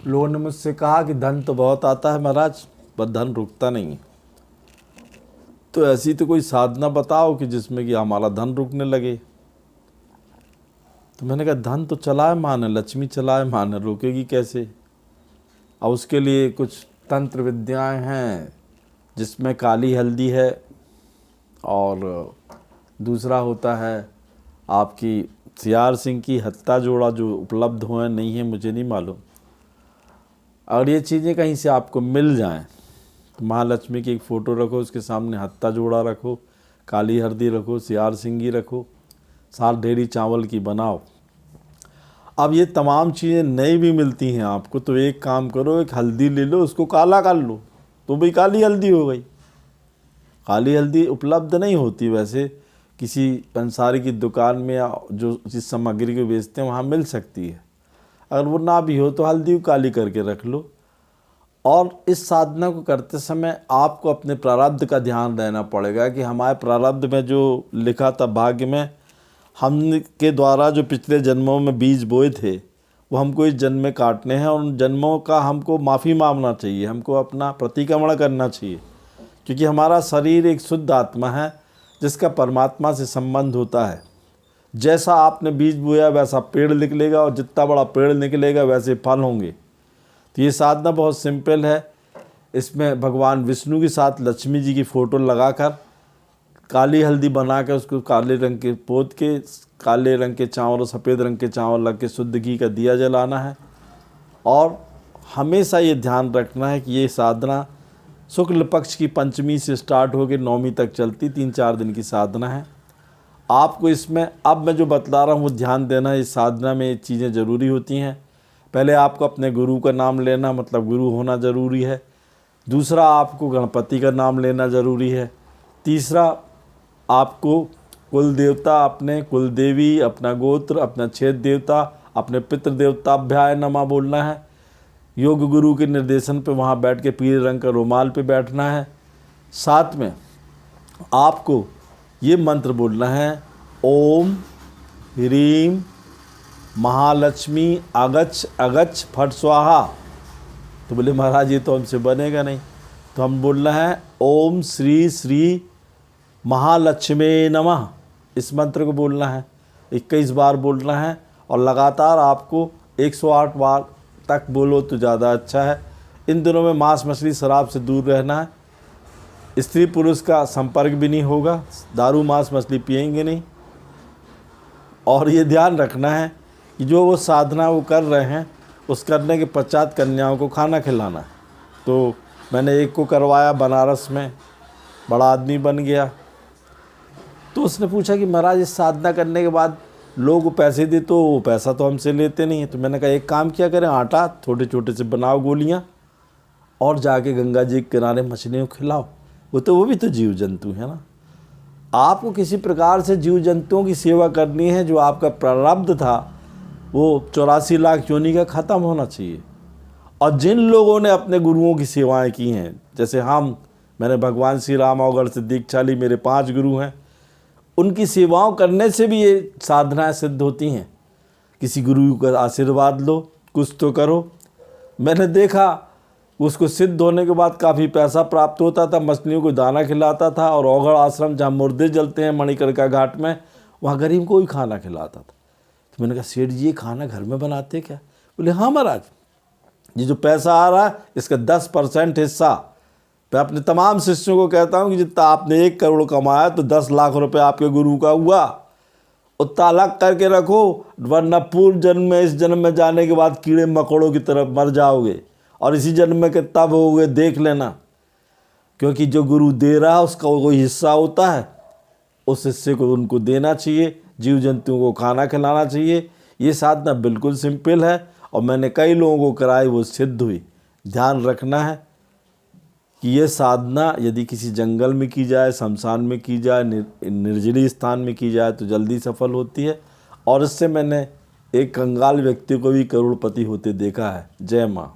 लोगों ने मुझसे कहा कि धन तो बहुत आता है महाराज, पर धन रुकता नहीं है। तो ऐसी तो कोई साधना बताओ कि जिसमें कि हमारा धन रुकने लगे। तो मैंने कहा धन तो चलाए मान है, लक्ष्मी चलाए मान है, रोकेगी कैसे। अब उसके लिए कुछ तंत्र विद्याएं हैं जिसमें काली हल्दी है, और दूसरा होता है आपकी सियार सिंह की हत्ता जोड़ा, जो उपलब्ध हुए नहीं है मुझे नहीं मालूम। और ये चीज़ें कहीं से आपको मिल जाएं तो महालक्ष्मी की एक फ़ोटो रखो, उसके सामने हत्ता जोड़ा रखो, काली हल्दी रखो, सियार सिंगी रखो, साथ ढेरी चावल की बनाओ। अब ये तमाम चीज़ें नई भी मिलती हैं आपको, तो एक काम करो, एक हल्दी ले लो, उसको काला कर लो, तो भाई काली हल्दी हो गई। काली हल्दी उपलब्ध नहीं होती वैसे, किसी पंसारी की दुकान में या जो जिस सामग्री को बेचते हैं वहाँ मिल सकती है। अगर वो ना भी हो तो हल्दी को काली करके रख लो। और इस साधना को करते समय आपको अपने प्रारब्ध का ध्यान रहना पड़ेगा कि हमारे प्रारब्ध में जो लिखा था भाग्य में, हम के द्वारा जो पिछले जन्मों में बीज बोए थे वो हमको इस जन्म में काटने हैं, और उन जन्मों का हमको माफ़ी मांगना चाहिए, हमको अपना प्रतिक्रमण करना चाहिए। क्योंकि हमारा शरीर एक शुद्ध आत्मा है जिसका परमात्मा से संबंध होता है। जैसा आपने बीज बोया वैसा पेड़ निकलेगा, और जितना बड़ा पेड़ निकलेगा वैसे फल होंगे। तो ये साधना बहुत सिंपल है। इसमें भगवान विष्णु के साथ लक्ष्मी जी की फ़ोटो लगाकर काली हल्दी बना के उसको काले रंग के पोत के, काले रंग के चावल और सफ़ेद रंग के चावल लग के शुद्ध घी का दिया जलाना है। और हमेशा ये ध्यान रखना है कि ये साधना शुक्ल पक्ष की पंचमी से स्टार्ट होकर नौमी तक चलती 3-4 दिन की साधना है। आपको इसमें अब मैं जो बतला रहा हूँ वो ध्यान देना है। इस साधना में ये चीज़ें ज़रूरी होती हैं। पहले आपको अपने गुरु का नाम लेना, मतलब गुरु होना ज़रूरी है। दूसरा, आपको गणपति का नाम लेना ज़रूरी है। तीसरा, आपको कुल देवता, अपने कुल देवी, अपना गोत्र, अपना छेद देवता, अपने पितृ देवताभ्याय नमः बोलना है। योग गुरु के निर्देशन पे वहाँ बैठ के पीले रंग का रुमाल पे बैठना है। साथ में आपको ये मंत्र बोलना है, ओम ह्रीम महालक्ष्मी अगच्छ अगच्छ फट स्वाहा। तो बोले महाराज ये तो हमसे बनेगा नहीं। तो हम बोलना है ओम श्री श्री महालक्ष्मी नमः। इस मंत्र को बोलना है, 21 बार बोलना है, और लगातार आपको 108 बार तक बोलो तो ज़्यादा अच्छा है। इन दिनों में मांस मछली शराब से दूर रहना है। स्त्री पुरुष का संपर्क भी नहीं होगा, दारू मांस मछली पिएंगे नहीं। और ये ध्यान रखना है कि जो वो साधना वो कर रहे हैं उस करने के पश्चात कन्याओं को खाना खिलाना है। तो मैंने एक को करवाया बनारस में, बड़ा आदमी बन गया। तो उसने पूछा कि महाराज इस साधना करने के बाद लोग पैसे दे, तो वो पैसा तो हमसे लेते नहीं है। तो मैंने कहा एक काम किया करें, आटा छोटे छोटे से बनाओ गोलियाँ, और जाके गंगा जी के किनारे मछलियों को खिलाओ। वो भी तो जीव जंतु है ना। आपको किसी प्रकार से जीव जंतुओं की सेवा करनी है। जो आपका प्रारब्ध था वो 84 लाख योनि का ख़त्म होना चाहिए। और जिन लोगों ने अपने गुरुओं की सेवाएं की हैं, जैसे मैंने भगवान श्री राम अवगढ़ से दीक्षा ली, मेरे 5 गुरु हैं, उनकी सेवाओं करने से भी ये साधनाएं सिद्ध होती हैं। किसी गुरु का आशीर्वाद लो, कुछ तो करो। मैंने देखा उसको सिद्ध होने के बाद काफ़ी पैसा प्राप्त होता था, मछलियों को दाना खिलाता था, और अवगढ़ आश्रम जहाँ मुर्दे जलते हैं मणिकर्णिका घाट में, वहाँ गरीब को ही खाना खिलाता था। तो मैंने कहा सेठ जी ये खाना घर में बनाते क्या? बोले हाँ महाराज, ये जो पैसा आ रहा है इसका 10% हिस्सा मैं अपने तमाम शिष्यों को कहता हूँ कि जितना आपने 1 करोड़ कमाया तो 10 लाख रुपए आपके गुरु का हुआ, उतना अलग करके रखो, वरना पूर्व जन्म में इस जन्म में जाने के बाद कीड़े मकोड़ों की तरफ मर जाओगे, और इसी जन्म में कितना भोगोगे देख लेना। क्योंकि जो गुरु दे रहा है उसका कोई हिस्सा होता है, उस हिस्से को उनको देना चाहिए। जीव जंतुओं को खाना खिलाना चाहिए। ये साधना बिल्कुल सिंपल है, और मैंने कई लोगों को कराई, वो सिद्ध हुई। ध्यान रखना है कि ये साधना यदि किसी जंगल में की जाए, शमशान में की जाए, निर्जली स्थान में की जाए तो जल्दी सफल होती है। और इससे मैंने एक कंगाल व्यक्ति को भी करोड़पति होते देखा है। जय माँ।